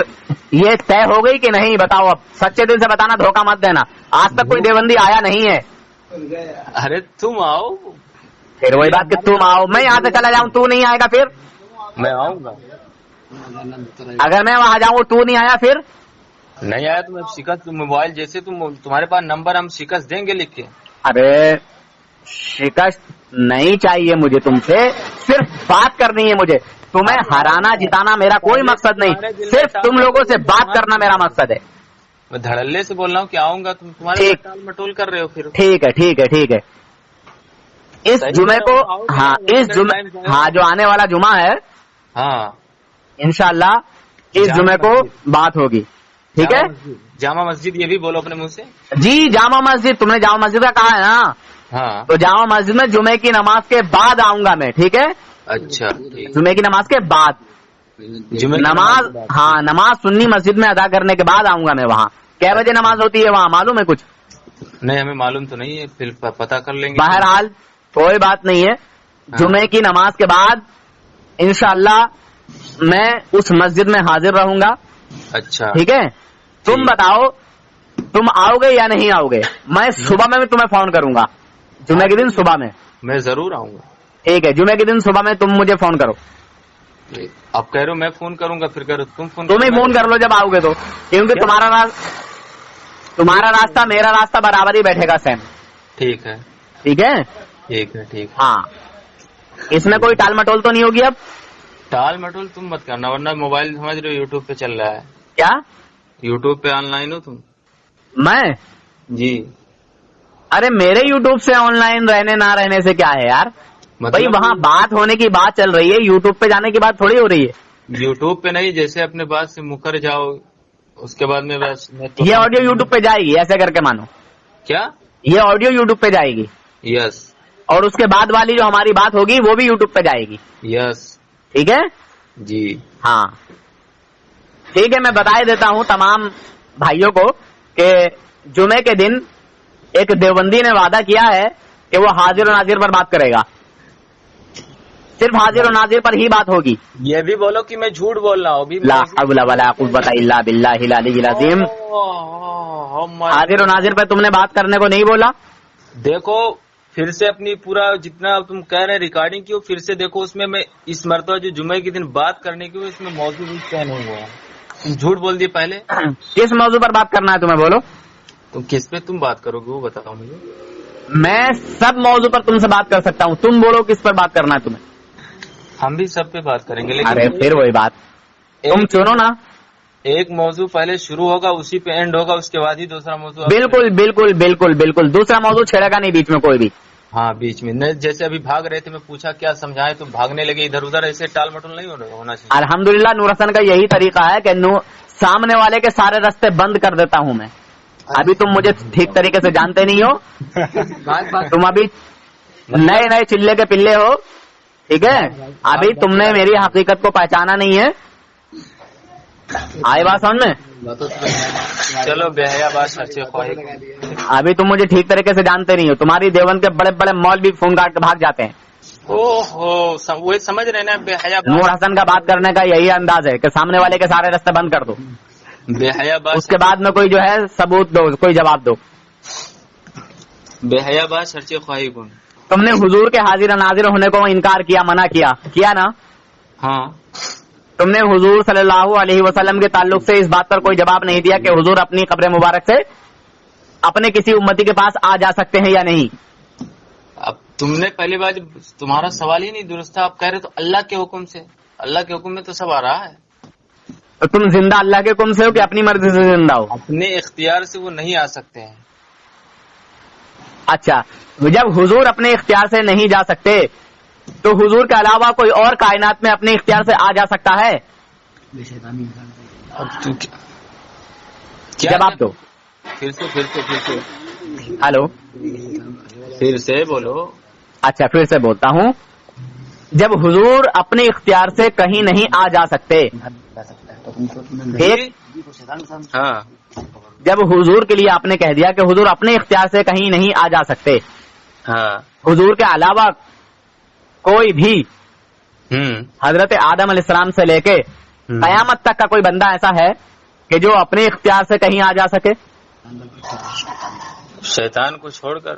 یہ طے ہو گئی کہ نہیں بتاؤ؟ اب سچے دل سے بتانا، دھوکہ مت دینا. آج تک کوئی دیوبندی آیا نہیں ہے. ارے تم آؤ. پھر وہی بات کہ تم آؤ، میں یہاں سے چلا جاؤں تو نہیں آئے گا؟ پھر میں آؤں گا. اگر میں وہاں جاؤں تو نہیں آیا پھر؟ نہیں آیا تو میں شکست موبائل جیسے تمہارے پاس نمبر ہم شکست دیں گے لکھ کے. ارے شکست نہیں چاہیے مجھے تم سے، صرف بات کرنی ہے مجھے. تمہیں ہرانا جتانا میرا کوئی مقصد نہیں، صرف تم لوگوں سے بات کرنا میرا مقصد ہے. میں دھڑلے سے بول رہا ہوں کہ آؤں گا، تم تمہارے ٹال مٹول کر رہے ہو. پھر ٹھیک ہے ٹھیک ہے ٹھیک ہے. اس جمعے کو، ہاں اس جمعے، ہاں جو آنے والا جمعہ ہے، ہاں انشاءاللہ اس جمعے کو بات ہوگی. ٹھیک ہے. جامع مسجد یہ بھی بولو اپنے منہ سے. جی جامع مسجد، تم نے جامع مسجد کا کہا ہے نا، ہاں تو جامع مسجد میں جمعے کی نماز کے بعد آؤں گا میں. ٹھیک ہے، اچھا جمعے کی نماز کے بعد نماز، ہاں نماز سنی مسجد میں ادا کرنے کے بعد آؤں گا میں. وہاں کیا بجے نماز ہوتی ہے وہاں معلوم ہے کچھ؟ نہیں ہمیں معلوم تو نہیں ہے، پھر پتا کر لیں گے. بہرحال کوئی بات نہیں ہے، جمعے کی نماز کے بعد انشاءاللہ میں اس مسجد میں حاضر رہوں گا. اچھا ٹھیک ہے. تم بتاؤ تم آؤ گے یا نہیں آؤ گے؟ میں صبح میں تمہیں فون کروں گا، جمعے کے دن صبح میں. میں ضرور آؤں گا. ٹھیک ہے، جمعے کے دن صبح میں تم مجھے فون کرو. اب کہہ رہے ہو میں فون کروں گا، پھر کہہ رہے ہو تم ہی فون کر لو جب آؤ گے تو، کیونکہ تمہارا راستہ میرا راستہ برابر ہی بیٹھے گا سیم. ٹھیک ہے ٹھیک ہے ٹھیک ہے ٹھیک. ہاں اس میں کوئی ٹال مٹول تو نہیں ہوگی؟ اب ٹال مٹول تم مت کرنا، ورنہ موبائل سمجھ رہے ہو یوٹیوب پہ چل رہا ہے. کیا یوٹیوب پہ آن لائن ہو تم؟ میں؟ جی. ارے میرے یوٹیوب سے آن لائن رہنے نہ رہنے سے کیا ہے یار؟ بھائی وہاں بات ہونے کی بات چل رہی ہے، یوٹیوب پہ جانے کی بات تھوڑی ہو رہی ہے. یوٹیوب پہ نہیں، جیسے اپنے بات سے مکر جاؤ اس کے بعد میں بس یہ آڈیو یوٹیوب پہ جائے گی، ایسے کر کے مانو. کیا؟ یہ آڈیو یوٹیوب پہ جائے گی. یس. اور اس کے بعد والی جو ہماری بات ہوگی وہ بھی یوٹیوب پہ جائے گی. یس. ٹھیک ہے. جی ہاں ٹھیک ہے. میں بتا دیتا ہوں تمام بھائیوں کو کہ جمعے کے دن ایک دیوبندی نے وعدہ کیا ہے کہ وہ حاضر و ناظر پر بات کرے گا. صرف حاضر و ناظر پر ہی بات ہوگی. یہ بھی بولو کہ میں جھوٹ بول رہا ہوں. لا حول ولا قوت الا باللہ العلی العظیم. حاضر و ناظر پر تم نے بات کرنے کو نہیں بولا. دیکھو پھر سے اپنی پورا جتنا تم کہہ رہے ریکارڈنگ کی پھر سے دیکھو، اس میں اس مرتبہ جو جمعے کے دن بات کرنے کی اس میں موضوع بھی کیا نہیں ہوا. تم جھوٹ بول دیے پہلے. کس موضوع پر بات کرنا ہے تمہیں بولو؟ تم کس پہ تم بات کرو گے وہ بتاؤ مجھے. میں سب موضوع پر تم سے بات کر سکتا ہوں، تم بولو کس پر بات کرنا ہے تمہیں. ہم بھی سب پہ بات کریں گے، لیکن ارے پھر وہی بات، تم چنو نا. ایک موضوع پہلے شروع ہوگا اسی پہ اینڈ ہوگا، اس کے بعد ہی دوسرا موضوع. بالکل بالکل بالکل بالکل، دوسرا موضوع چھیڑے گا نہیں بیچ میں کوئی بھی. ہاں بیچ میں نہیں، جیسے ابھی بھاگ رہے تھے میں پوچھا کیا سمجھائے تو بھاگنے لگے ادھر ادھر، ایسے ٹال مٹول نہیں ہونا چاہیے. الحمدللہ نور حسن کا یہی طریقہ ہے کہ سامنے والے کے سارے راستے بند کر دیتا ہوں میں. ابھی تم مجھے ٹھیک طریقے سے جانتے نہیں ہو، تم ابھی نئے نئے چلے کے پلے ہو. ٹھیک ہے، ابھی تم نے میری حقیقت کو پہچانا نہیں ہے. آئی بات سمجھ میں؟ چلو بے بات سچے خواہی. ابھی تم مجھے ٹھیک طریقے سے جانتے نہیں ہو. تمہاری دیوبند کے بڑے بڑے مول بھی فون کاٹ کے بھاگ جاتے ہیں. وہ سمجھ رہے نا بے حیا. نور حسن کا بات کرنے کا یہی انداز ہے کہ سامنے والے کے سارے راستے بند کر دو، بے حیا بات. اس کے بعد میں کوئی جو ہے ثبوت دو، کوئی جواب دو. بے حیا بات سچے خواہی کون. تم نے حضور کے حاضر ناظر ہونے کو انکار کیا، منع کیا نا. ہاں تم نے حضور صلی اللہ علیہ وسلم کے تعلق سے اس بات پر کوئی جواب نہیں دیا کہ حضور اپنی قبر مبارک سے اپنے کسی امتی کے پاس آ جا سکتے ہیں یا نہیں. اب تم نے پہلی بار تمہارا سوال ہی نہیں درست تھا. آپ کہہ رہے تو اللہ کے حکم سے، اللہ کے حکم میں تو سب آ رہا ہے. تو تم زندہ اللہ کے حکم سے ہو کہ اپنی مرضی سے زندہ ہو؟ اپنے اختیار سے وہ نہیں آ سکتے ہیں. اچھا، جب حضور اپنے اختیار سے نہیں جا سکتے تو حضور کے علاوہ کوئی اور کائنات میں اپنے اختیار سے آ جا سکتا ہے؟ جواب دو. پھر سے ہلو، پھر سے بولو. اچھا پھر سے بولتا ہوں. جب حضور اپنے اختیار سے کہیں نہیں آ جا سکتے، ہاں جب حضور کے لیے آپ نے کہہ دیا کہ حضور اپنے اختیار سے کہیں نہیں آ جا سکتے، ہاں حضور کے علاوہ کوئی بھی حضرت آدم علیہ السلام سے لے کے قیامت تک کا کوئی بندہ ایسا ہے کہ جو اپنے اختیار سے کہیں آ جا سکے؟ شیطان کو چھوڑ کر.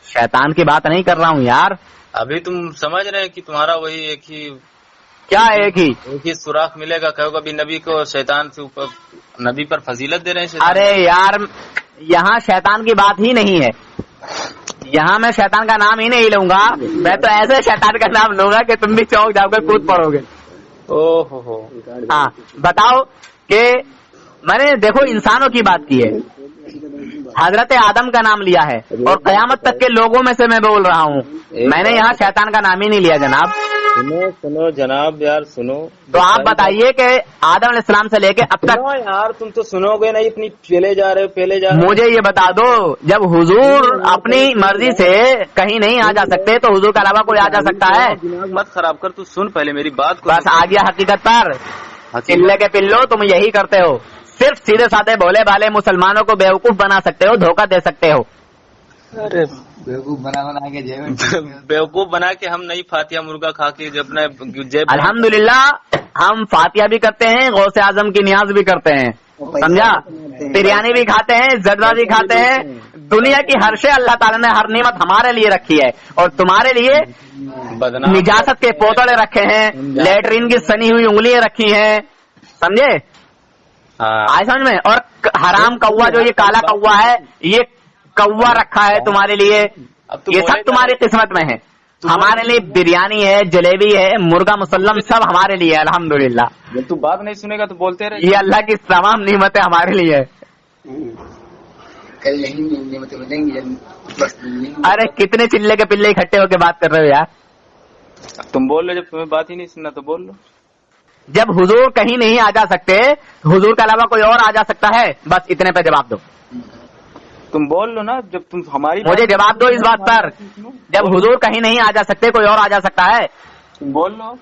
شیطان کی بات نہیں کر رہا ہوں یار. ابھی تم سمجھ رہے ہیں کہ تمہارا وہی ایک ہی سوراخ ملے گا. کہو کبھی نبی کو شیطان سے اوپر, نبی پر فضیلت دے رہے ہیں شیطان. ارے یار یہاں شیطان کی بات ہی نہیں ہے. یہاں میں شیطان کا نام ہی نہیں لوں گا. میں تو ایسے شیطان کا نام لوں گا کہ تم بھی چوک جاؤ گے, کود پڑو گے. ہاں بتاؤ کہ میں نے دیکھو انسانوں کی بات کی ہے, حضرت آدم کا نام لیا ہے, اور قیامت تک کے لوگوں میں سے میں بول رہا ہوں. میں نے یہاں شیطان کا نام ہی نہیں لیا جناب. سنو جناب یار سنو. تو آپ بتائیے کہ آدم علیہ السلام سے لے کے اب تک یار تم تو سنو گے نہیں, اتنی پھیلے جا رہے. مجھے یہ بتا دو, جب حضور اپنی مرضی سے کہیں نہیں آ جا سکتے تو حضور کے علاوہ کوئی آ جا سکتا ہے؟ مت خراب کر, تو سن پہلے میری بات کو. بس آ گیا حقیقت پر. چلے کے پلو تم یہی کرتے ہو, صرف سیدھے سادے بھولے بھالے مسلمانوں کو بیوقوف بنا سکتے ہو, دھوکہ دے سکتے ہو. ارے بیوقوف بنا کے ہم نہیں فاتحہ مرغا کھا کے اپنا جیب. الحمدللہ ہم فاتحہ بھی کرتے ہیں, غوث اعظم کی نیاز بھی کرتے ہیں, سمجھا, بریانی بھی کھاتے ہیں, زردہ بھی کھاتے ہیں. دنیا کی ہر شے اللہ تعالیٰ نے ہر نعمت ہمارے لیے رکھی ہے, اور تمہارے لیے نجاست کے پوتڑے رکھے ہیں, لیٹرین کی سنی ہوئی انگلیاں رکھی ہیں, سمجھے آئے سمجھ میں. اور حرام کوا جو یہ کالا کوا ہے, یہ کوا رکھا ہے تمہارے لیے. یہ سب تمہاری قسمت میں ہے. ہمارے لیے بریانی ہے, جلیبی ہے, مرغا مسلم سب ہمارے لیے ہے الحمدللہ. جب تو بات نہیں سنے گا تو بولتے رہے. یہ اللہ کی تمام نعمتیں ہمارے لیے ہے. ارے کتنے چلے کے پلے اکٹھے ہو کے بات کر رہے ہو یار. تم بول لو, جب تمہیں بات ہی نہیں سننا تو بول لو. جب حضور کہیں نہیں آ جا سکتے, حضور کے علاوہ کوئی اور آ جا سکتا ہے؟ بس اتنے پہ جواب دو. تم بول لو نا, جب تم ہماری مجھے جواب دو اس بات پر. جب حضور کہیں نہیں آ جا سکتے, کوئی اور آ جا سکتا ہے؟ بول لو.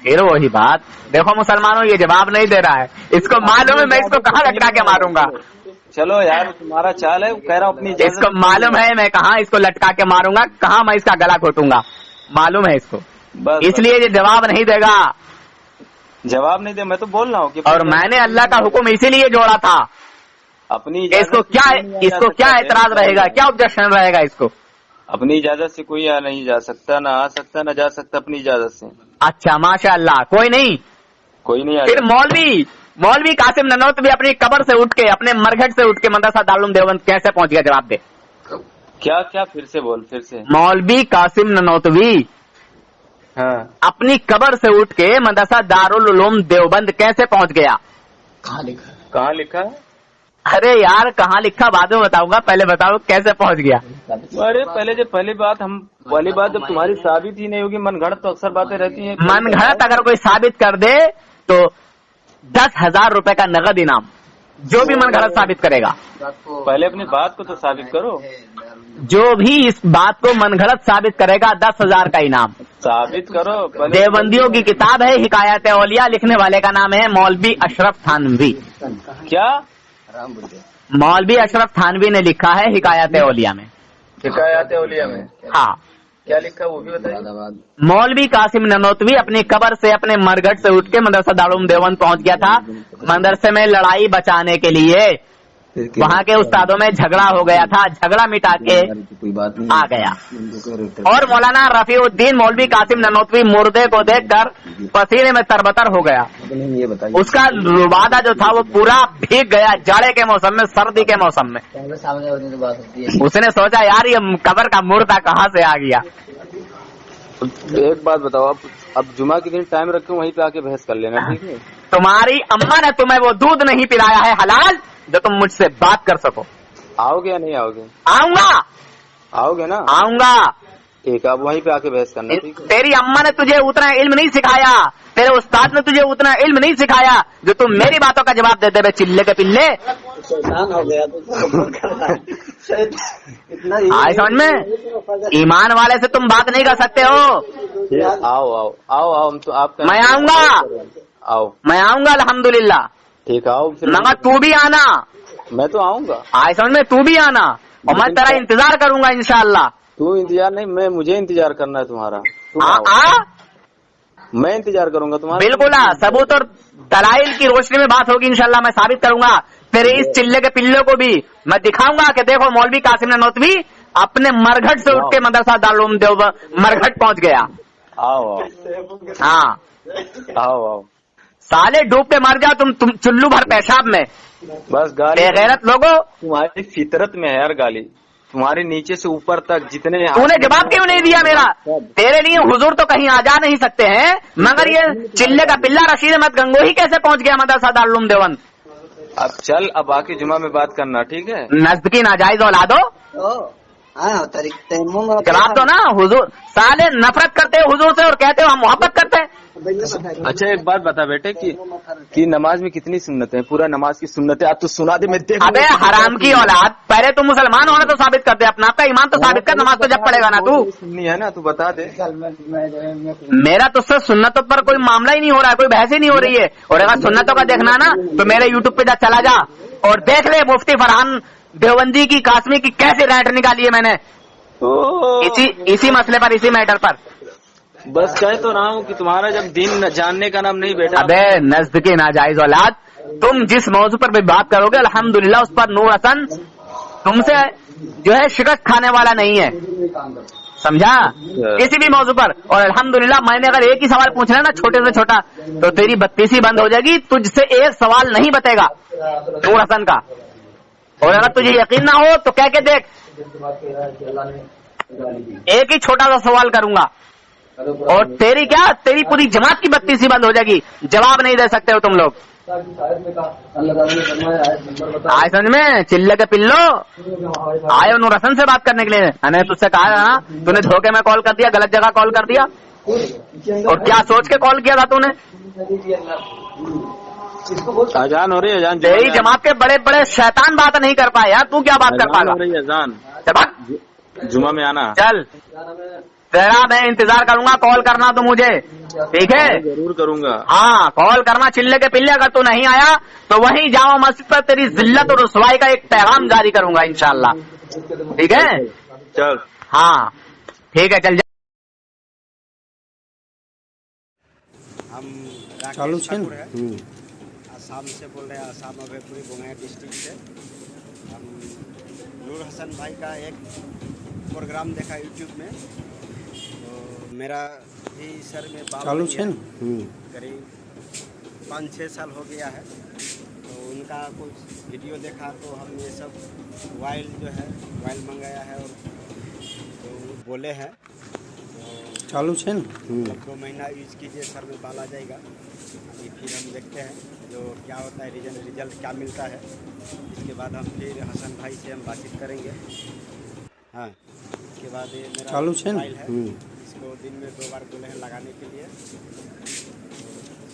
پھر وہی بات. دیکھو مسلمانوں, یہ جواب نہیں دے رہا ہے. اس کو معلوم ہے میں اس کو کہاں لٹکا کے ماروں گا. چلو یار تمہارا چال ہے, کہہ رہا ہوں اپنی. اس کو معلوم ہے میں کہاں اس کو لٹکا کے ماروں گا, کہاں میں اس کا گلا گھوٹوں گا, معلوم ہے اس کو. اس لیے یہ جواب نہیں دے گا. جواب نہیں دے, میں تو بول رہا ہوں کہ, اور میں نے اللہ کا حکم اسی لیے جوڑا تھا. اپنی اس کو کیا اعتراض رہے گا, کیا آبجیکشن رہے گا اس کو؟ اپنی اجازت سے کوئی نہیں جا سکتا, نہ آ سکتا نہ جا سکتا اپنی اجازت سے. اچھا ماشاء اللہ, کوئی نہیں آ. پھر مولوی قاسم ننوتوی اپنی قبر سے اٹھ کے, اپنے مرگھٹ سے اٹھ کے مدرسہ دارالعلوم دیوبند کیسے پہنچ گیا؟ جواب دے. کیا پھر سے بول, پھر سے. مولوی قاسم ننوتوی اپنی قبر سے اٹھ کے مدرسہ دارالعلوم دیوبند کیسے پہنچ گیا؟ کہاں لکھا ہے؟ ارے یار کہاں لکھا بعد میں بتاؤں گا, پہلے بتاؤ کیسے پہنچ گیا. ارے پہلی بات جب تمہاری ثابت ہی نہیں ہوگی, من گھڑت تو اکثر باتیں رہتی ہیں. من گھڑت اگر کوئی ثابت کر دے تو 10,000 روپے کا نقد انعام, جو بھی من گھڑت ثابت کرے گا. پہلے اپنی بات کو تو ثابت کرو. جو بھی اس بات کو من گھڑت ثابت کرے گا 10,000 کا انعام ثابت کرو. دیوبندیوں کی کتاب ہے حکایت اولیاء, لکھنے والے کا نام ہے مولوی اشرف تھانوی. کیا مولوی اشرف تھانوی نے لکھا ہے حکایت اولیاء میں. حکایت اولیاء میں ہاں کیا لکھا وہ بھی بتائیے. مولوی قاسم ننوتوی اپنی قبر سے اپنے مرگھٹ سے اٹھ کے مدرسہ دارالعلوم دیوبند پہنچ گیا تھا. مدرسے میں لڑائی بچانے کے لیے وہاں کے استادوں میں جھگڑا ہو گیا تھا, جھگڑا مٹا کے آ گیا. اور مولانا رفیع الدین مولوی قاسم ننوتوی مردے کو دیکھ کر پسینے میں تربتر ہو گیا. اس کا روبادہ جو تھا وہ پورا بھیگ گیا, جاڑے کے موسم میں, سردی کے موسم میں. اس نے سوچا یار یہ قبر کا مردہ کہاں سے آ گیا. ایک بات بتاؤ, اب جمعہ کے دن ٹائم رکھے وہیں پہ آ کے بحث کر لینا, ٹھیک ہے؟ تمہاری اماں نے تمہیں وہ دودھ نہیں پلایا ہے حلال جو تم مجھ سے بات کر سکو. آؤ گے یا نہیں آؤ گے؟ آؤں گا. آؤ گے نا؟ آؤں گا. ٹھیک ہے, اب وہیں پہ آ کے بحث کرنا. تیری اماں نے تجھے اتنا علم نہیں سکھایا, تیرے استاد نے تجھے اتنا علم نہیں سکھایا جو تم میری باتوں کا جواب دیتے ہوئے چلے کے پلے. آئے سمجھ میں, ایمان والے سے تم بات نہیں کر سکتے ہو. آؤ تو آپ میں آؤں گا. میں آؤں گا الحمدللہ. ٹھیک ہے, آؤ. مگر تو بھی آنا. میں تو آؤں گا. آئے سمجھ میں, تو بھی آنا, اور میں تیرا انتظار کروں گا انشاءاللہ. تو انتظار نہیں, مجھے انتظار کرنا ہے تمہارا. मैं इंतजार करूंगा तुम्हारा। बिल्कुल सबूत और दलाइल की रोशनी में बात होगी इंशाल्लाह। मैं साबित करूंगा तेरे इस चिल्ले के पिल्ले को भी मैं दिखाऊंगा कि देखो मौलवी कासिम ननौतवी अपने मरघट से उठ के मदरसा दारुल देवबंद मरघट पहुंच गया। आओ हाँ आओ साले डूब के मर जाओ तुम चुल्लू भर पेशाब में। बस गाली बेगैरत लोगों, तुम्हारी फितरत में है यार गाली, तुम्हारे नीचे से ऊपर तक जितने। तूने जवाब क्यों नहीं दिया मेरा? तेरे लिए हुजूर तो कहीं आ जा नहीं सकते हैं, मगर ये चिल्ले का पिल्ला रशीद अहमद गंगोही कैसे पहुंच गया मदरसा दारुल देवबंद? अब चल, अब आके जुमा में बात करना, ठीक है? नस्ब की नाजायज औलादो, जवाब दो ना। हुजूर साले नफरत करते हो हुजूर से और कहते हो हम मोहब्बत करते हैं। अच्छा एक बात बता बेटे कि नमाज में कितनी सुन्नतें हैं? पूरा नमाज की सुन्नतें अब तो सुना दे। मैं देख। अबे हराम की औलाद, पहले तुम मुसलमान होना तो साबित कर दे अपना, आपका ईमान तो साबित कर, नमाज तो जब पड़ेगा ना तू। सुन्नी है ना, तू बता दे। मेरा तुझसे सुन्नतों पर कोई मामला ही नहीं हो रहा है, कोई बहस ही नहीं हो रही है। और अगर सुन्नतों का देखना ना तो मेरे यूट्यूब पे चला जा और देख ले मुफ्ती फरहान देवबंदी की कासमी की कैसे राइट निकाली है मैंने इसी मसले पर, इसी मैटर पर। बस कह तो रहा हूँ कि तुम्हारा जब दिन जानने का नाम नहीं बेटा। अबे नस्ब के नाजायज औलाद, तुम जिस मौजू पर भी बात करोगे अल्हम्दुलिल्लाह उस पर नूर हसन तुमसे जो है शिकस्त खाने वाला नहीं है, समझा? किसी भी मौजू पर। और अल्हम्दुलिल्लाह मैंने अगर एक ही सवाल पूछना है ना छोटे से छोटा तो तेरी बत्तीसी बंद हो जाएगी, तुझसे एक सवाल नहीं बतेगा नूर हसन का। और अगर तुझे यकीन ना हो तो कह के देख, एक ही छोटा सा सवाल करूंगा और तेरी पूरी जमात की बत्तीसी बंद हो जाएगी। जवाब नहीं दे सकते हो तुम लोग। आए समझ में? चिल्ले के पिल्लो आए नूर हसन से बात करने के लिए। मैंने तुझसे कहा ना, तूने धोखे में कॉल कर दिया, गलत जगह कॉल कर दिया। और क्या सोच के कॉल किया था तूने? अजान हो रही है, अजान। तेरी जमात के बड़े बड़े शैतान बात नहीं कर पाए यार, तू क्या बात कर पाएगा? अजान चल जुमा में आना। चल तेरा मैं इंतजार करूंगा, कॉल करना तो मुझे, ठीक है? जरूर करूंगा। हाँ कॉल करना चिल्ले के पिल्ले। अगर तू नहीं आया तो वहीं जामा मस्जिद पर तेरी जिल्लत और रुसवाई का एक पैगाम जारी करूंगा इंशाल्लाह, ठीक है? चल हाँ ठीक है, चल जा। हम चालू राकेश छे न? ठाकुर है, आसाम से बोल रहे हैं, आसाम अभयपुरी बोंगाई डिस्ट्रिक्ट से। हम नूर हसन भाई का एक प्रोग्राम देखा यूट्यूब में, तो मेरा भी सर में बाल चालू नहीं छे है। न? करीब 5-6 साल हो गया है। तो उनका कुछ वीडियो देखा तो हम ये सब वाइल जो है वाइल मंगाया है और तो वो बोले हैं तो चालू छे न? मतलब 2 महीना यूज कीजिए, सर में बाल आ जाएगा। अभी फिर हम देखते हैं जो क्या होता है, रिजल्ट क्या मिलता है। इसके बाद हम फिर हसन भाई से हम बातचीत करेंगे। हाँ इसके बाद ये मेरा चालू छे न? मोबाइल है, इसको दिन में 2 बार बोले हैं लगाने के लिए।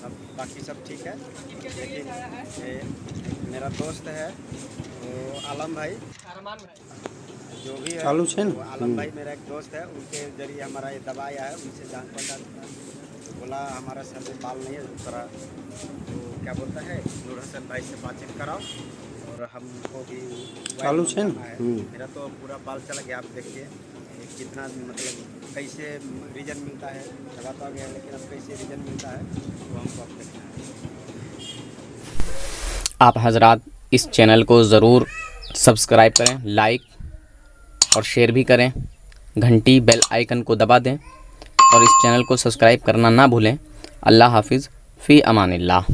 सब बाकी सब ठीक है, लेकिन मेरा दोस्त है वो आलम भाई, जो भी है चालू छे न? वो आलम भाई मेरा एक दोस्त है, उनके जरिए हमारा ये दवा आया है। उनसे जान पहचान बोला हमारा सर में बाल नहीं है, थोड़ा तो क्या बोलता है नूर हसन भाई से बातचीत कराओ और हमको भी चालू छे न? मेरा तो पूरा बाल चला गया। आप देखिए कितना मतलब कैसे रीजन मिलता है, चला तो आ गया, लेकिन अब कैसे रीजन मिलता है वो हमको अब देखना है। आप हजरात इस चैनल को ज़रूर सब्सक्राइब करें, लाइक और शेयर भी करें, घंटी बेल आइकन को दबा दें और इस चैनल को सब्सक्राइब करना ना भूलें। अल्लाह हाफिज़, फ़ी अमानिल्लाह।